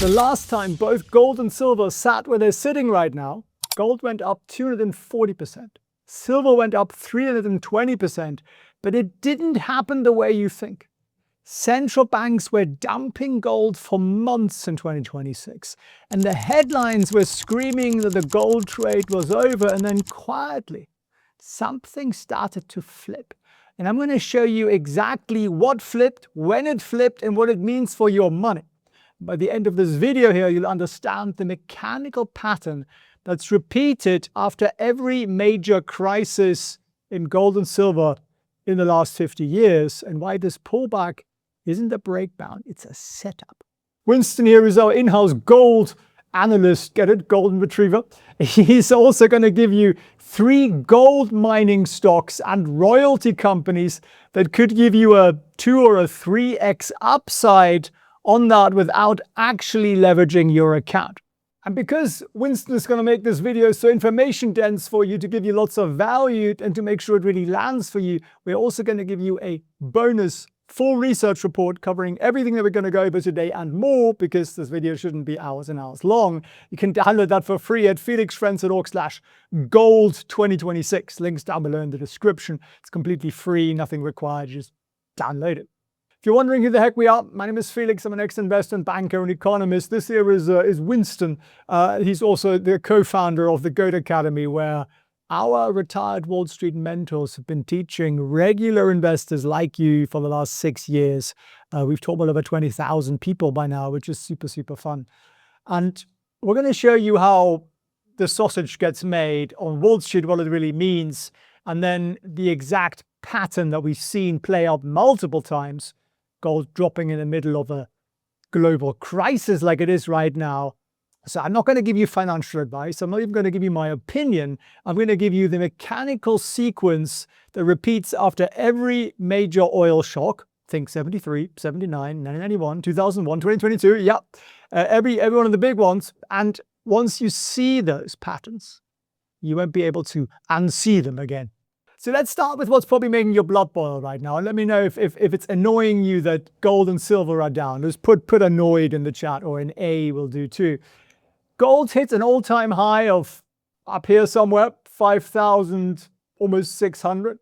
The last time both gold and silver sat where they're sitting right now, gold went up 240%. Silver went up 320%, but it didn't happen the way you think. Central banks were dumping gold for months in 2026, and the headlines were screaming that the gold trade was over, and then quietly, something started to flip. And I'm going to show you exactly what flipped, when it flipped, and what it means for your money. By the end of this video here, you'll understand the mechanical pattern that's repeated after every major crisis in gold and silver in the last 50 years, and why this pullback isn't a breakdown, it's a setup. Winston here is our in-house gold analyst, get it, golden retriever. He's also going to give you 3 gold mining stocks and royalty companies that could give you a 2 or a 3x upside on that without actually leveraging your account. And because Winston is going to make this video so information dense for you to give you lots of value and to make sure it really lands for you, we're also going to give you a bonus full research report covering everything that we're going to go over today and more, because this video shouldn't be hours and hours long. You can download that for free at felixprehn.org/gold2026. Links down below in the description. It's completely free, nothing required, just download it. If you're wondering who the heck we are, my name is Felix. I'm an ex-investment banker and economist. This here is Winston. He's also the co-founder of the Goat Academy, where our retired Wall Street mentors have been teaching regular investors like you for the last 6 years. We've taught well over 20,000 people by now, which is super, super fun. And we're going to show you how the sausage gets made on Wall Street, what it really means, and then the exact pattern that we've seen play out multiple times. Gold dropping in the middle of a global crisis like it is right now. So I'm not going to give you financial advice. I'm not even going to give you my opinion. I'm going to give you the mechanical sequence that repeats after every major oil shock. Think 73, 79, 1991, 2001, 2022. Yeah, every one of the big ones. And once you see those patterns, you won't be able to unsee them again. So let's start with what's probably making your blood boil right now. And let me know if it's annoying you that gold and silver are down. Just put annoyed in the chat, or an A will do too. Gold hits an all-time high of up here somewhere, 5,000, almost 600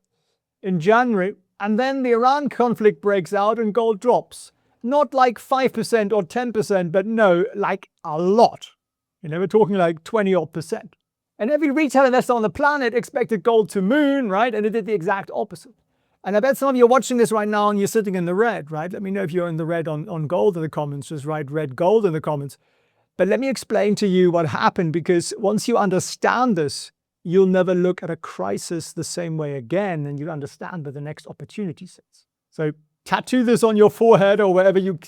in January. And then the Iran conflict breaks out and gold drops. Not like 5% or 10%, but no, like a lot. You know, we're talking like 20-odd%. And every retail investor on the planet expected gold to moon, right? And it did the exact opposite. And I bet some of you are watching this right now and you're sitting in the red, right? Let me know if you're in the red on gold in the comments. Just write red gold in the comments. But let me explain to you what happened, because once you understand this, you'll never look at a crisis the same way again, and you'll understand where the next opportunity sits. So tattoo this on your forehead or wherever you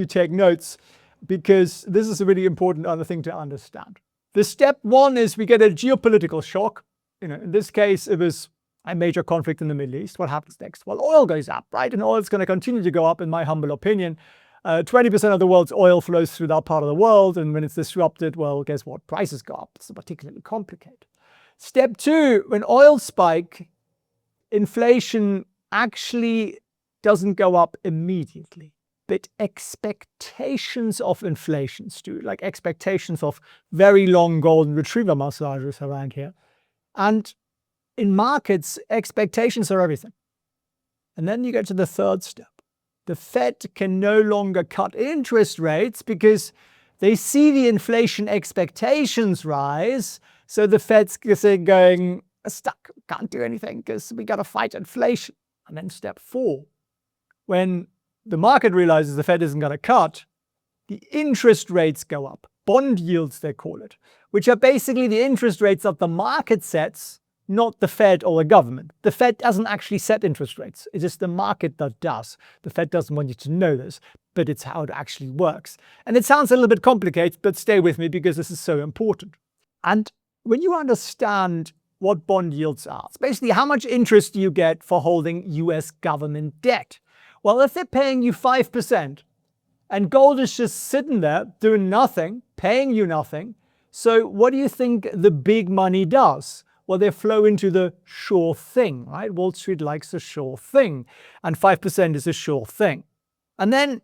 take notes, because this is a really important other thing to understand. The step one is we get a geopolitical shock. You know, in this case, it was a major conflict in the Middle East. What happens next? Well, oil goes up, right? And oil is going to continue to go up, in my humble opinion. 20% of the world's oil flows through that part of the world. And when it's disrupted, well, guess what? Prices go up. It's particularly complicated. Step two, when oil spike, inflation actually doesn't go up immediately. But expectations of inflations do, like expectations of very long golden retriever massages around here. And in markets, expectations are everything. And then you get to the third step. The Fed can no longer cut interest rates because they see the inflation expectations rise. So the Fed's going, stuck, can't do anything because we got to fight inflation. And then step four, when the market realizes the Fed isn't going to cut, the interest rates go up. Bond yields, they call it, which are basically the interest rates that the market sets, not the Fed or the government. The Fed doesn't actually set interest rates. It's just the market that does. The Fed doesn't want you to know this, but it's how it actually works. And it sounds a little bit complicated, but stay with me because this is so important. And when you understand what bond yields are, it's basically how much interest do you get for holding US government debt. Well, if they're paying you 5% and gold is just sitting there doing nothing, paying you nothing, so what do you think the big money does? Well, they flow into the sure thing, right? Wall Street likes a sure thing, and 5% is a sure thing. And then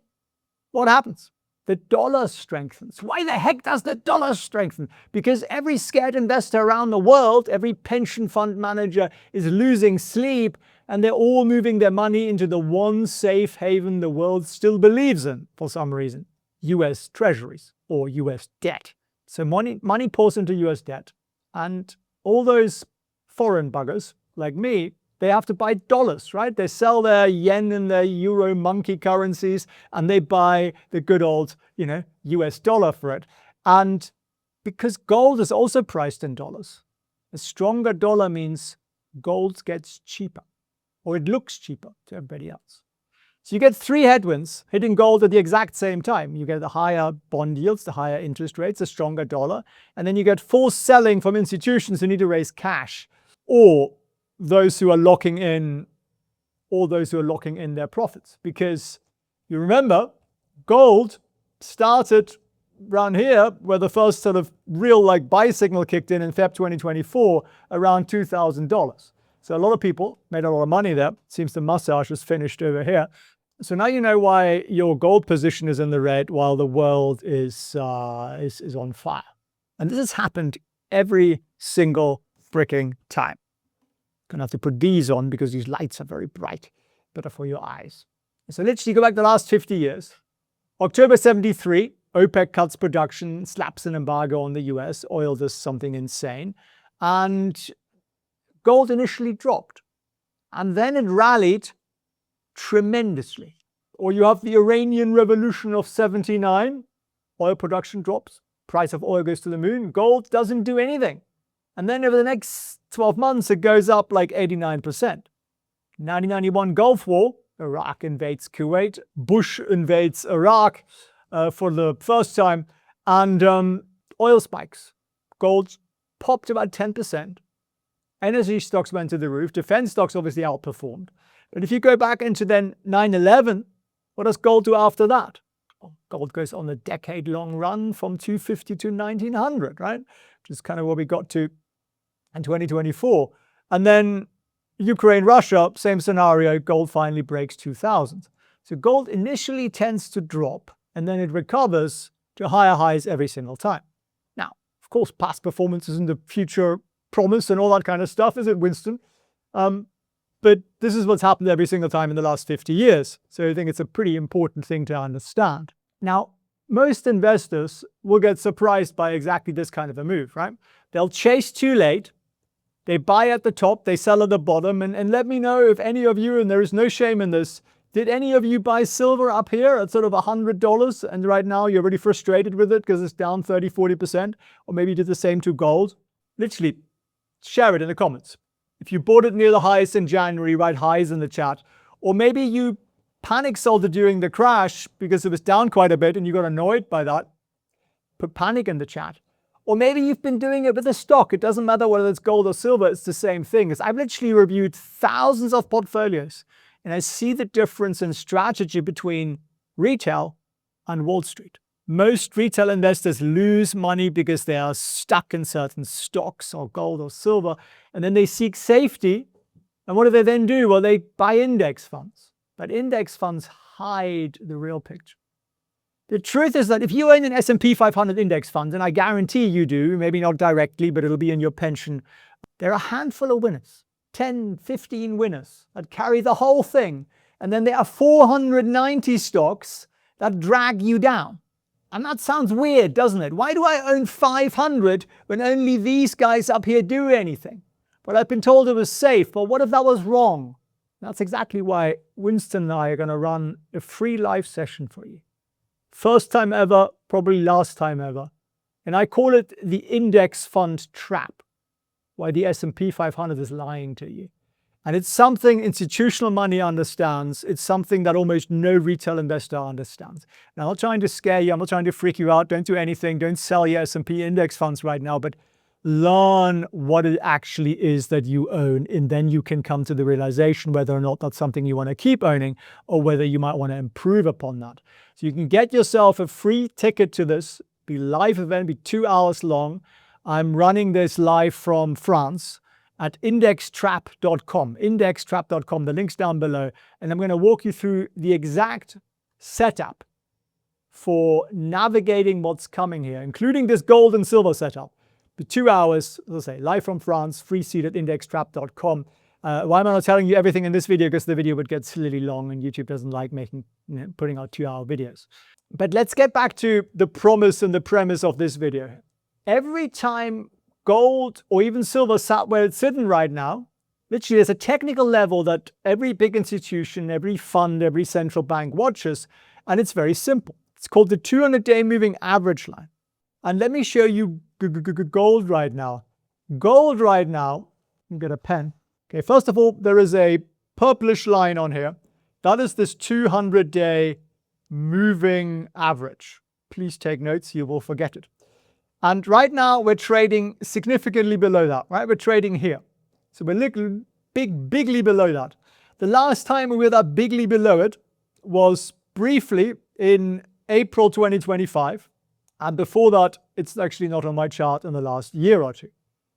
what happens? The dollar strengthens. Why the heck does the dollar strengthen? Because every scared investor around the world, every pension fund manager is losing sleep, and they're all moving their money into the one safe haven the world still believes in for some reason: US Treasuries or US debt. So money pours into US debt, and all those foreign buggers like me, they have to buy dollars, right? They sell their yen and their euro monkey currencies, and they buy the good old, US dollar for it. And because gold is also priced in dollars, a stronger dollar means gold gets cheaper, or it looks cheaper to everybody else. So you get three headwinds hitting gold at the exact same time. You get the higher bond yields, the higher interest rates, a stronger dollar, and then you get forced selling from institutions who need to raise cash, or those who are locking in their profits. Because you remember, gold started around here where the first sort of real buy signal kicked in Feb 2024 around $2,000. So a lot of people made a lot of money there. Seems the massage is finished over here. So now you know why your gold position is in the red while the world is on fire. And this has happened every single freaking time. Gonna have to put these on because these lights are very bright, better for your eyes. So literally go back the last 50 years. October 73, OPEC cuts production, slaps an embargo on the US, oil does something insane, and gold initially dropped. And then it rallied tremendously. Or you have the Iranian Revolution of 79, oil production drops, price of oil goes to the moon, gold doesn't do anything. And then over the next 12 months, it goes up 89%. 1991 Gulf War, Iraq invades Kuwait, Bush invades Iraq for the first time, and oil spikes. Gold popped about 10%. Energy stocks went to the roof. Defense stocks obviously outperformed. But if you go back into then 9/11, what does gold do after that? Well, gold goes on a decade-long run from 250 to 1900, right? Which is kind of what we got to in 2024. And then Ukraine, Russia, same scenario, gold finally breaks 2000. So gold initially tends to drop, and then it recovers to higher highs every single time. Now, of course, past performance isn't the future promise and all that kind of stuff, is it, Winston? But this is what's happened every single time in the last 50 years. So I think it's a pretty important thing to understand. Now, most investors will get surprised by exactly this kind of a move, right? They'll chase too late. They buy at the top, they sell at the bottom, and let me know if any of you, and there is no shame in this, did any of you buy silver up here at sort of $100 and right now you're really frustrated with it because it's down 30, 40%, or maybe you did the same to gold? Literally, share it in the comments. If you bought it near the highs in January, write highs in the chat. Or maybe you panic sold it during the crash because it was down quite a bit and you got annoyed by that. Put panic in the chat. Or maybe you've been doing it with a stock. It doesn't matter whether it's gold or silver, it's the same thing. I've literally reviewed thousands of portfolios and I see the difference in strategy between retail and Wall Street. Most retail investors lose money because they are stuck in certain stocks or gold or silver, and then they seek safety. And what do they then do? Well, they buy index funds. But index funds hide the real picture. The truth is that if you own an S&P 500 index fund, and I guarantee you do, maybe not directly, but it'll be in your pension, there are a handful of winners, 10, 15 winners that carry the whole thing. And then there are 490 stocks that drag you down. And that sounds weird, doesn't it? Why do I own 500 when only these guys up here do anything? But I've been told it was safe. But what if that was wrong? That's exactly why Winston and I are going to run a free live session for you. First time ever, probably last time ever. And I call it the index fund trap. Why the S&P 500 is lying to you. And it's something institutional money understands. It's something that almost no retail investor understands. And I'm not trying to scare you. I'm not trying to freak you out. Don't do anything. Don't sell your S&P index funds right now. But learn what it actually is that you own. And then you can come to the realization whether or not that's something you want to keep owning or whether you might want to improve upon that. So you can get yourself a free ticket to this. Be live event, be 2 hours long. I'm running this live from France at indextrap.com, indextrap.com, the link's down below. And I'm going to walk you through the exact setup for navigating what's coming here, including this gold and silver setup. The 2 hours, as I say, live from France, free seat at indextrap.com. Why am I not telling you everything in this video? Because the video would get silly long and YouTube doesn't like putting out 2-hour videos. But let's get back to the promise and the premise of this video. Every time gold or even silver sat where it's sitting right now, literally there's a technical level that every big institution, every fund, every central bank watches, and it's very simple. It's called the 200-day moving average line. And let me show you gold right now. Gold right now, let me get a pen. Okay, first of all, there is a purplish line on here. That is this 200-day moving average. Please take notes, you will forget it. And right now, we're trading significantly below that, right? We're trading here. So we're bigly below that. The last time we were that bigly below it was briefly in April 2025. And before that, it's actually not on my chart in the last year or two.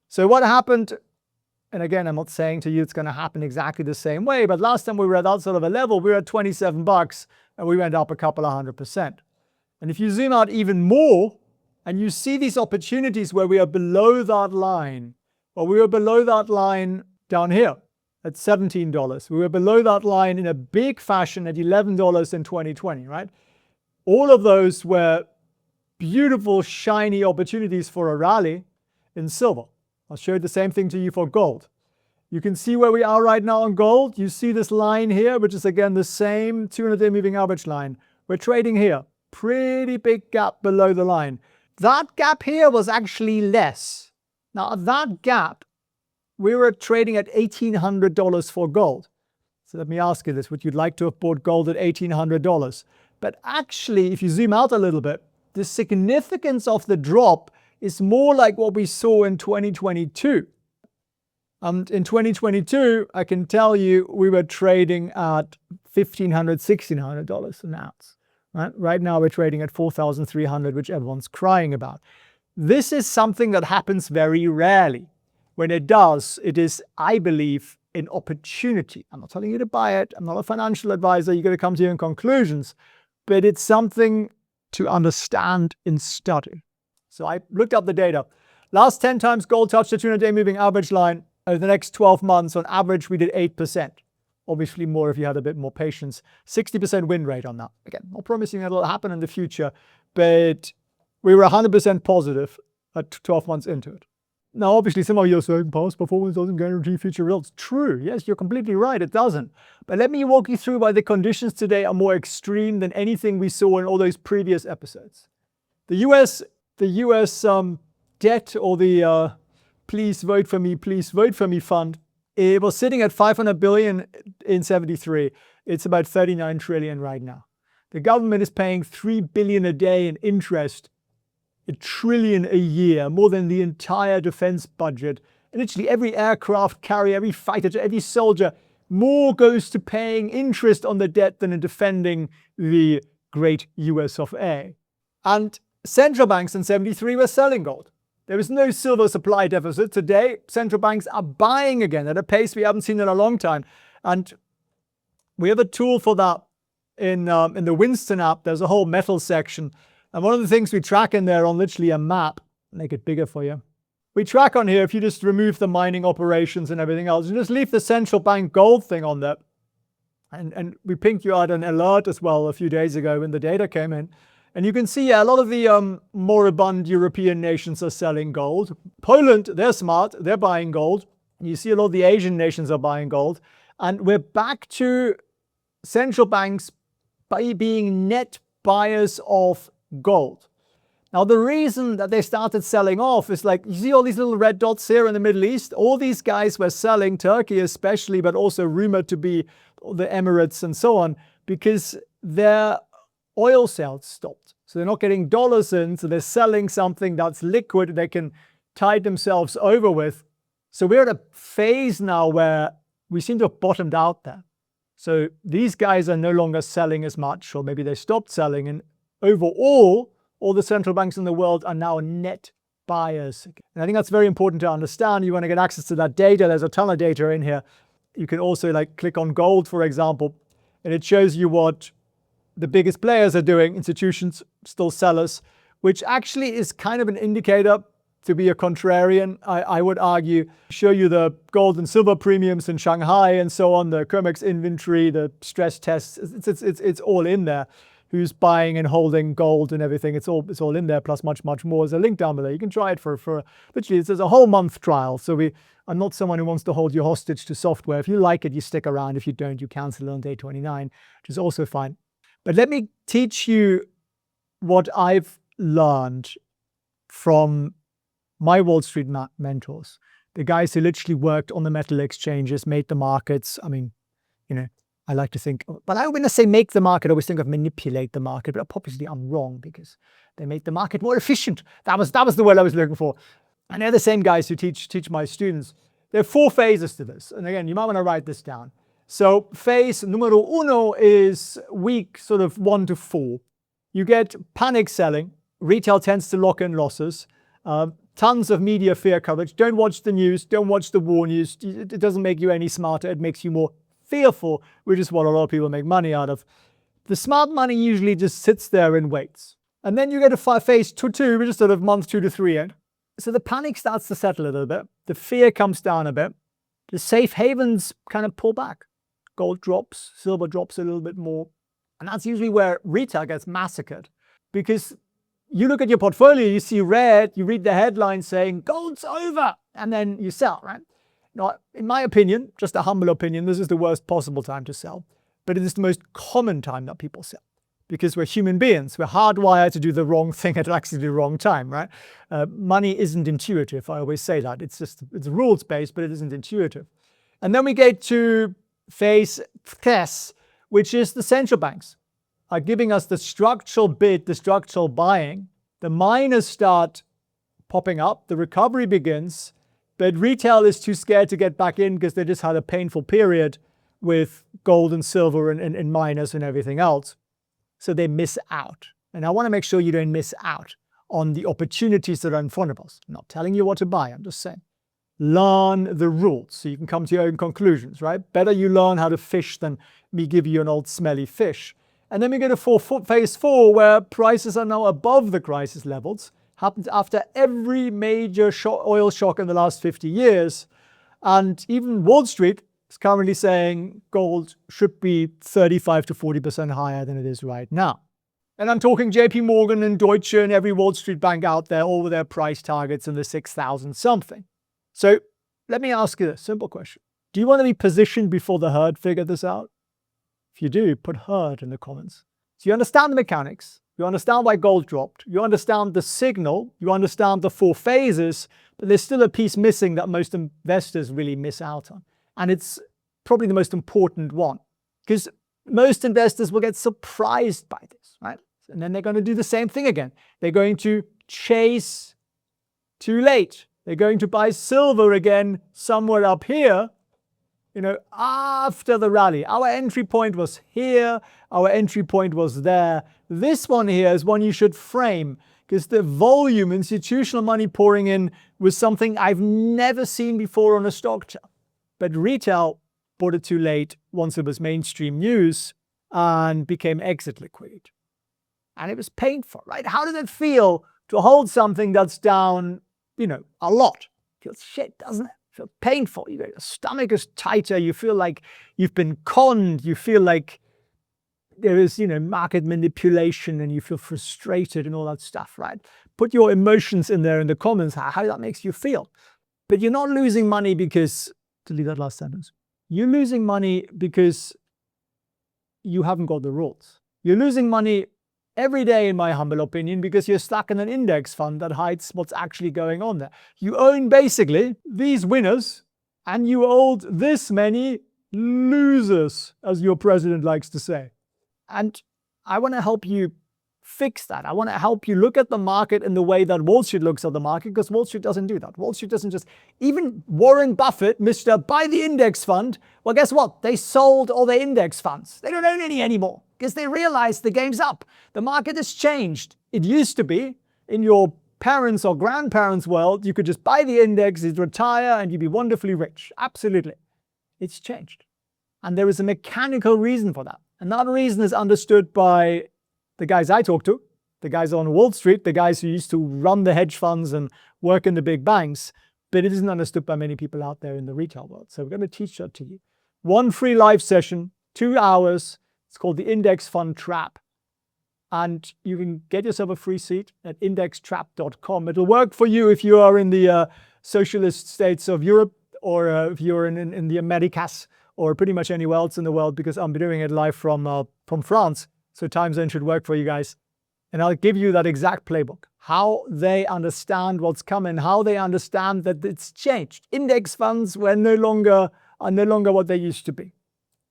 So what happened, and again, I'm not saying to you it's going to happen exactly the same way, but last time we were at that sort of a level, we were at 27 bucks and we went up a couple of 100%. And if you zoom out even more and you see these opportunities where we are below that line, well, we were below that line down here at $17. We were below that line in a big fashion at $11 in 2020, right? All of those were beautiful, shiny opportunities for a rally in silver. I'll show you the same thing to you for gold. You can see where we are right now on gold. You see this line here, which is again the same 200-day moving average line. We're trading here. Pretty big gap below the line. That gap here was actually less. Now, at that gap, we were trading at $1,800 for gold. So let me ask you this. Would you like to have bought gold at $1,800? But actually, if you zoom out a little bit, the significance of the drop is more like what we saw in 2022. And in 2022, I can tell you we were trading at $1,500, $1,600 an ounce. Right now, we're trading at $4,300, which everyone's crying about. This is something that happens very rarely. When it does, it is, I believe, an opportunity. I'm not telling you to buy it. I'm not a financial advisor. You're going to come to your own conclusions. But it's something to understand and study. So I looked up the data. Last 10 times gold touched the 200-day moving average line. Over the next 12 months, on average, we did 8%. Obviously more if you had a bit more patience. 60% win rate on that. Again, not promising that it'll happen in the future, but we were 100% positive at 12 months into it. Now, obviously, some of you are saying past performance doesn't guarantee future results. True. Yes, you're completely right. It doesn't. But let me walk you through why the conditions today are more extreme than anything we saw in all those previous episodes. The US debt, or the please vote for me fund, it was sitting at 500 billion in 73. It's about 39 trillion right now. The government is paying 3 billion a day in interest, $1 trillion a year, more than the entire defense budget. And literally every aircraft carrier, every fighter jet, every soldier, more goes to paying interest on the debt than in defending the great US of A. And central banks in 73 were selling gold. There was no silver supply deficit. Today, central banks are buying again at a pace we haven't seen in a long time. And we have a tool for that in the Winston app. There's a whole metal section. And one of the things we track in there on literally a map, make it bigger for you. We track on here, if you just remove the mining operations and everything else, and just leave the central bank gold thing on there. And we pinged you out an alert as well a few days ago when the data came in. And you can see, a lot of the moribund European nations are selling gold. Poland, they're smart, they're buying gold. You see a lot of the Asian nations are buying gold. And we're back to central banks by being net buyers of gold. Now, the reason that they started selling off is like, you see all these little red dots here in the Middle East? All these guys were selling, Turkey especially, but also rumored to be the Emirates and so on, because their oil sales stopped. So they're not getting dollars in, so they're selling something that's liquid they can tide themselves over with. So we're at a phase now where we seem to have bottomed out there. So these guys are no longer selling as much, or maybe they stopped selling, and overall, all the central banks in the world are now net buyers. And I think that's very important to understand. You want to get access to that data. There's a ton of data in here. You can also click on gold, for example, and it shows you what the biggest players are doing, institutions, still sellers, which actually is kind of an indicator to be a contrarian. I would argue, show you the gold and silver premiums in Shanghai and so on, the COMEX inventory, the stress tests, it's all in there. Who's buying and holding gold and everything, it's all in there, plus much more. There's a link down below. You can try it for literally, there's a whole month trial. So I'm not someone who wants to hold you hostage to software. If you like it, you stick around. If you don't, you cancel it on day 29, which is also fine. But let me teach you what I've learned from my Wall Street mentors, the guys who literally worked on the metal exchanges, made the markets. I mean, I like to think, but when I say make the market, I always think of manipulate the market, but obviously I'm wrong because they made the market more efficient. That was the word I was looking for. And they're the same guys who teach my students. There are 4 phases to this. And again, you might want to write this down. So phase numero uno is week sort of 1 to 4. You get panic selling. Retail tends to lock in losses. Tons of media fear coverage. Don't watch the news. Don't watch the war news. It doesn't make you any smarter. It makes you more fearful, which is what a lot of people make money out of. The smart money usually just sits there and waits. And then you get a phase 2, which is sort of month 2 to 3 in. So the panic starts to settle a little bit. The fear comes down a bit. The safe havens kind of pull back. Gold drops, silver drops a little bit more. And that's usually where retail gets massacred. Because you look at your portfolio, you see red, you read the headline saying, gold's over, and then you sell, right? Now, in my opinion, just a humble opinion, this is the worst possible time to sell. But it is the most common time that people sell. Because we're human beings. We're hardwired to do the wrong thing at actually the wrong time, right? Money isn't intuitive. I always say that. It's rules-based, but it isn't intuitive. And then we get to phase 3, which is the central banks are giving us the structural bid, the structural buying. The miners start popping up. The recovery begins. But retail is too scared to get back in because they just had a painful period with gold and silver and miners and everything else. So they miss out. And I want to make sure you don't miss out on the opportunities that are in front of us. I'm not telling you what to buy. I'm just saying, learn the rules so you can come to your own conclusions, right? Better you learn how to fish than me give you an old smelly fish. And then we go to phase 4, where prices are now above the crisis levels. Happened after every major oil shock in the last 50 years. And even Wall Street is currently saying gold should be 35 to 40% higher than it is right now. And I'm talking JP Morgan and Deutsche and every Wall Street bank out there, all with their price targets in the 6,000 something. So let me ask you a simple question. Do you want to be positioned before the herd figure this out? If you do, put herd in the comments. So you understand the mechanics. You understand why gold dropped. You understand the signal. You understand the 4 phases. But there's still a piece missing that most investors really miss out on. And it's probably the most important one. Because most investors will get surprised by this, right? And then they're going to do the same thing again. They're going to chase too late. They're going to buy silver again somewhere up here, after the rally. Our entry point was here. Our entry point was there. This one here is one you should frame because the volume, institutional money pouring in, was something I've never seen before on a stock chart. But retail bought it too late once it was mainstream news and became exit liquidity. And it was painful, right? How does it feel to hold something that's down, a lot? It feels shit, doesn't it? It feels painful. Your stomach is tighter. You feel like you've been conned. You feel like there is, market manipulation and you feel frustrated and all that stuff, right? Put your emotions in there in the comments, how that makes you feel. But you're not losing money because, delete that last sentence. You're losing money because you haven't got the rules. You're losing money every day, in my humble opinion, because you're stuck in an index fund that hides what's actually going on there. You own basically these winners and you hold this many losers, as your president likes to say. And I want to help you fix that. I want to help you look at the market in the way that Wall Street looks at the market, because Wall Street doesn't do that. Wall Street doesn't just, even Warren Buffett, Mr. Buy the Index Fund, well, guess what? They sold all their index funds. They don't own any anymore because they realized the game's up. The market has changed. It used to be in your parents' or grandparents' world, you could just buy the index, you'd retire, and you'd be wonderfully rich. Absolutely. It's changed. And there is a mechanical reason for that. And that reason is understood by the guys I talk to, the guys on Wall Street, the guys who used to run the hedge funds and work in the big banks, but it isn't understood by many people out there in the retail world. So we're going to teach that to you. One free live session, 2 hours. It's called the Index Fund Trap. And you can get yourself a free seat at indextrap.com. It'll work for you if you are in the socialist states of Europe, or if you're in the Americas, or pretty much anywhere else in the world, because I'm doing it live from France. So time zone should work for you guys. And I'll give you that exact playbook, how they understand what's coming, how they understand that it's changed. Index funds are no longer what they used to be.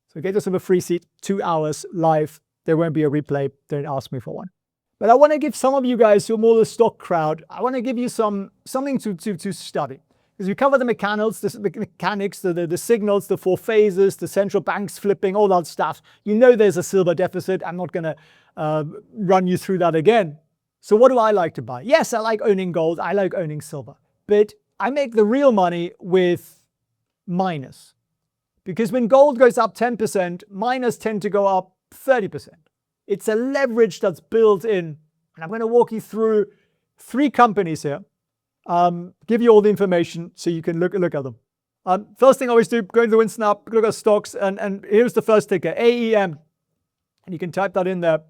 So get yourself a free seat, 2 hours live. There won't be a replay. Don't ask me for one. But I want to give some of you guys who are more the stock crowd, I want to give you something to study. Because we cover the mechanics, the signals, the 4 phases, the central banks flipping, all that stuff. You know there's a silver deficit. I'm not going to run you through that again. So what do I like to buy? Yes, I like owning gold. I like owning silver. But I make the real money with miners. Because when gold goes up 10%, miners tend to go up 30%. It's a leverage that's built in. And I'm going to walk you through 3 companies here. Give you all the information so you can look at them. First thing I always do, go into the Winston app, look at stocks, and here's the first ticker, AEM. And you can type that in there.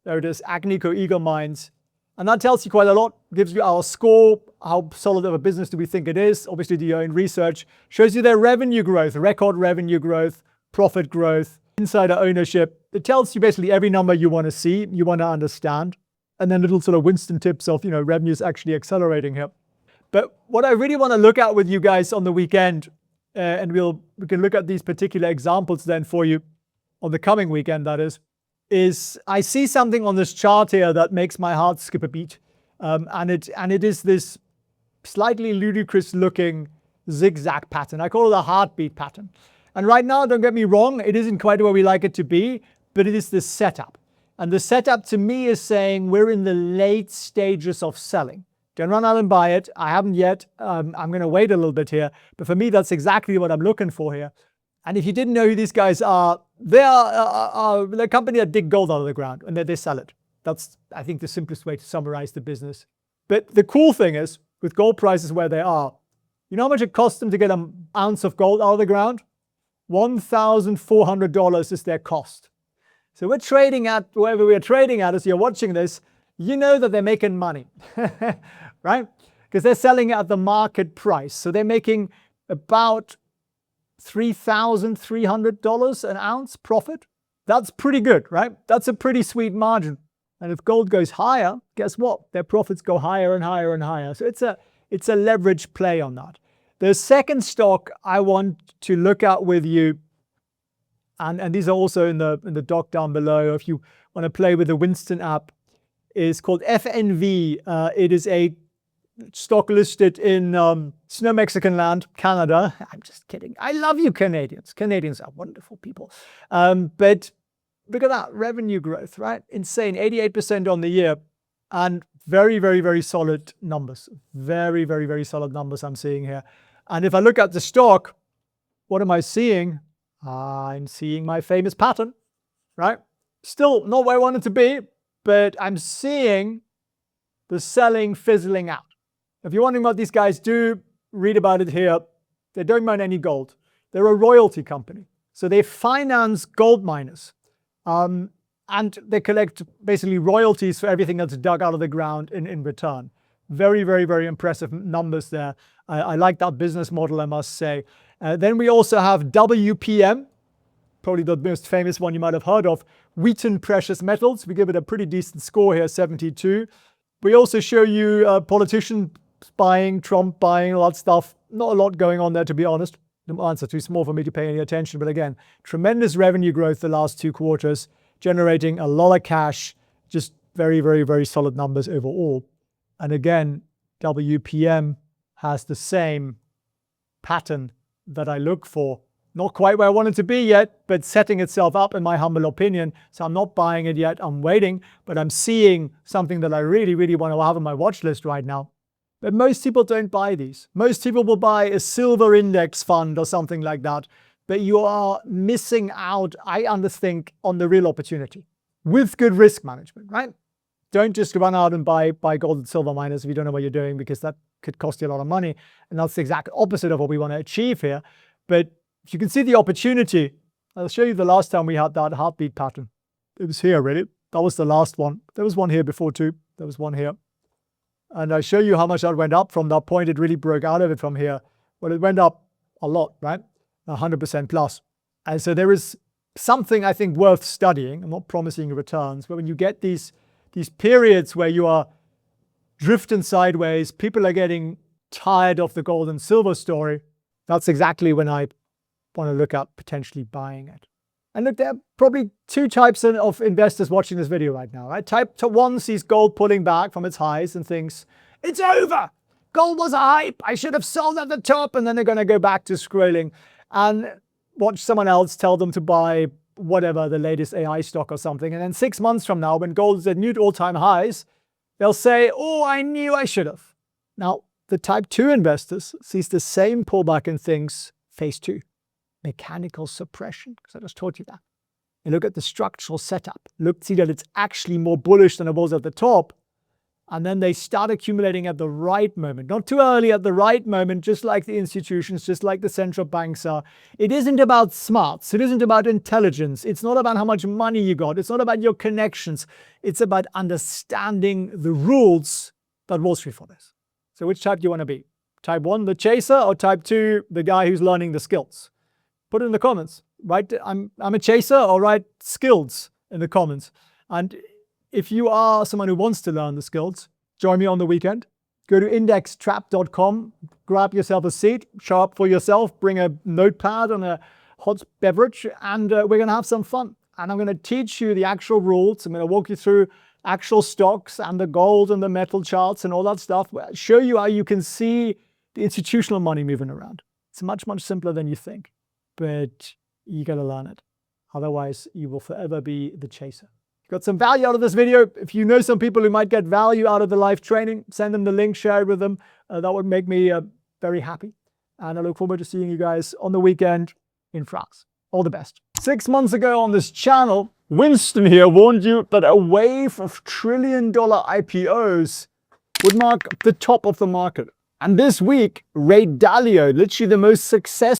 There it is, Agnico Eagle Mines. And that tells you quite a lot, gives you our score, how solid of a business do we think it is, obviously do your own research, shows you their revenue growth, record revenue growth, profit growth, insider ownership. It tells you basically every number you want to see, you want to understand. And then little sort of Winston tips of, revenues actually accelerating here. But what I really want to look at with you guys on the weekend, and we can look at these particular examples then for you on the coming weekend, that is I see something on this chart here that makes my heart skip a beat. And it is this slightly ludicrous looking zigzag pattern. I call it a heartbeat pattern. And right now, don't get me wrong, it isn't quite where we like it to be, but it is the setup. And the setup to me is saying we're in the late stages of selling. Don't run out and buy it. I haven't yet. I'm going to wait a little bit here. But for me, that's exactly what I'm looking for here. And if you didn't know who these guys are, they're a company that dig gold out of the ground and they sell it. That's, I think, the simplest way to summarize the business. But the cool thing is, with gold prices where they are, you know how much it costs them to get an ounce of gold out of the ground? $1,400 is their cost. So we're trading at wherever we're trading at as you're watching this, you know that they're making money, right? Because they're selling at the market price. So they're making about $3,300 an ounce profit. That's pretty good, right? That's a pretty sweet margin. And if gold goes higher, guess what? Their profits go higher and higher and higher. So it's a leverage play on that. The second stock I want to look at with you, and these are also in the doc down below, if you want to play with the Winston app, is called FNV. It is a stock listed in Snow Mexican land, Canada. I'm just kidding. I love you, Canadians. Canadians are wonderful people. But look at that revenue growth, right? Insane, 88% on the year. And very, very, very solid numbers. Very, very, very solid numbers I'm seeing here. And if I look at the stock, what am I seeing? I'm seeing my famous pattern, right? Still not where I want it to be, but I'm seeing the selling fizzling out. If you're wondering what these guys do, read about it here. They don't mine any gold. They're a royalty company. So they finance gold miners. And they collect basically royalties for everything that's dug out of the ground in return. Very, very, very impressive numbers there. I like that business model, I must say. Then we also have WPM, probably the most famous one you might have heard of, Wheaton Precious Metals. We give it a pretty decent score here, 72. We also show you politicians buying, Trump buying, all that stuff. Not a lot going on there, to be honest. The amounts are too small for me to pay any attention. But again, tremendous revenue growth the last 2 quarters, generating a lot of cash, just very, very, very solid numbers overall. And again, WPM has the same pattern that I look for. Not quite where I want it to be yet, but setting itself up in my humble opinion. So I'm not buying it yet, I'm waiting, but I'm seeing something that I really, really want to have on my watch list right now. But most people don't buy these. Most people will buy a silver index fund or something like that. but you are missing out, I underthink, on the real opportunity with good risk management, right? Don't just run out and buy gold and silver miners if you don't know what you're doing, because that could cost you a lot of money. And that's the exact opposite of what we want to achieve here. But if you can see the opportunity, I'll show you the last time we had that heartbeat pattern. It was here, really. That was the last one. There was one here before too. There was one here. And I show you how much that went up from that point. It really broke out of it from here. Well, it went up a lot, right? 100% plus. And so there is something I think worth studying. I'm not promising returns, but when you get these periods where you are drifting sideways, people are getting tired of the gold and silver story, that's exactly when I want to look at potentially buying it. And look, there are probably two types of investors watching this video right now, right? Type 1 sees gold pulling back from its highs and thinks, it's over. Gold was a hype. I should have sold at the top. And then they're going to go back to scrolling and watch someone else tell them to buy whatever, the latest AI stock or something. And then 6 months from now, when gold is at new all-time highs, they'll say, oh, I knew I should have. Now, the type 2 investors sees the same pullback and thinks, phase 2. Mechanical suppression, because I just told you that. And look at the structural setup. Look, see that it's actually more bullish than it was at the top. And then they start accumulating at the right moment. Not too early, at the right moment, just like the institutions, just like the central banks are. It isn't about smarts. It isn't about intelligence. It's not about how much money you got. It's not about your connections. It's about understanding the rules that Wall Street follows. So which type do you want to be? Type 1, the chaser, or type 2, the guy who's learning the skills? Put it in the comments. Write, I'm a chaser, or write skills in the comments. And if you are someone who wants to learn the skills, join me on the weekend. Go to indextrap.com, grab yourself a seat, show up for yourself, bring a notepad and a hot beverage, and we're going to have some fun. And I'm going to teach you the actual rules. I'm going to walk you through actual stocks and the gold and the metal charts and all that stuff. Show you how you can see the institutional money moving around. It's much, much simpler than you think. But you got to learn it. Otherwise, you will forever be the chaser. If you got some value out of this video, if you know some people who might get value out of the live training, send them the link, share it with them. That would make me very happy. And I look forward to seeing you guys on the weekend in France. All the best. 6 months ago on this channel, Winston here warned you that a wave of trillion-dollar IPOs would mark the top of the market. And this week, Ray Dalio, literally the most successful